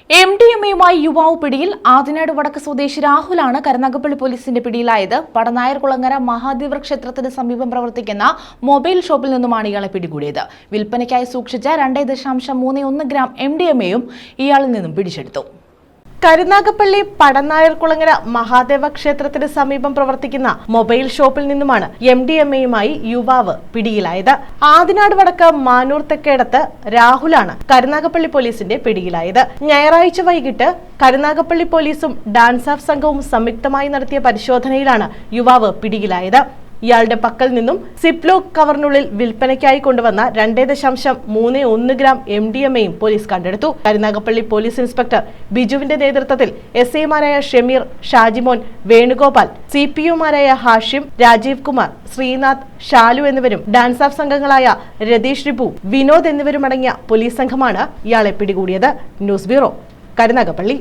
MDMA-യുമായി യുവാവ് പിടിയിൽ. ആദിനാട് വടക്ക് സ്വദേശി രാഹുലാണ് കരുനാഗപ്പള്ളി പോലീസിന്റെ പിടിയിലായത്. പടനായർകുളങ്ങര മഹാദേവർ ക്ഷേത്രത്തിന് സമീപം പ്രവർത്തിക്കുന്ന മൊബൈൽ ഷോപ്പിൽ നിന്നുമാണ് ഇയാളെ പിടികൂടിയത്. വിൽപ്പനയ്ക്കായി സൂക്ഷിച്ച 2.31 ഗ്രാം MDMA-യും ഇയാളിൽ നിന്നും പിടിച്ചെടുത്തു. കരുനാഗപ്പള്ളി പടനായർകുളങ്ങര മഹാദേവ ക്ഷേത്രത്തിന് സമീപം പ്രവർത്തിക്കുന്ന മൊബൈൽ ഷോപ്പിൽ നിന്നുമാണ് MDMA-യുമായി യുവാവ് പിടിയിലായത്. ആദിനാട് വടക്ക് മാനൂർ തെക്കേടത്ത് രാഹുലാണ് കരുനാഗപ്പള്ളി പോലീസിന്റെ പിടിയിലായത്. ഞായറാഴ്ച വൈകിട്ട് കരുനാഗപ്പള്ളി പോലീസും ഡാൻസ് ഓഫ് സംഘവും സംയുക്തമായി നടത്തിയ പരിശോധനയിലാണ് യുവാവ് പിടിയിലായത്. ഇയാളുടെ പക്കൽ നിന്നും സിപ്ലോക്ക് കവറിനുള്ളിൽ വിൽപ്പനയ്ക്കായി കൊണ്ടുവന്ന 2.31 ഗ്രാം MDMA-യും പോലീസ് കണ്ടെടുത്തു. കരുനാഗപ്പള്ളി പോലീസ് ഇൻസ്പെക്ടർ ബിജുവിന്റെ നേതൃത്വത്തിൽ SI-മാരായ ഷമീർ, ഷാജിമോൻ, വേണുഗോപാൽ, CPO-മാരായ ഹാഷിം, രാജീവ് കുമാർ, ശ്രീനാഥ്, ഷാലു എന്നിവരും ഡാൻസ് ഓഫ് സംഘങ്ങളായ രതീഷ്, റിപു, വിനോദ് എന്നിവരുമടങ്ങിയ പോലീസ് സംഘമാണ് ഇയാളെ പിടികൂടിയത്. News bureau, Karunagappally.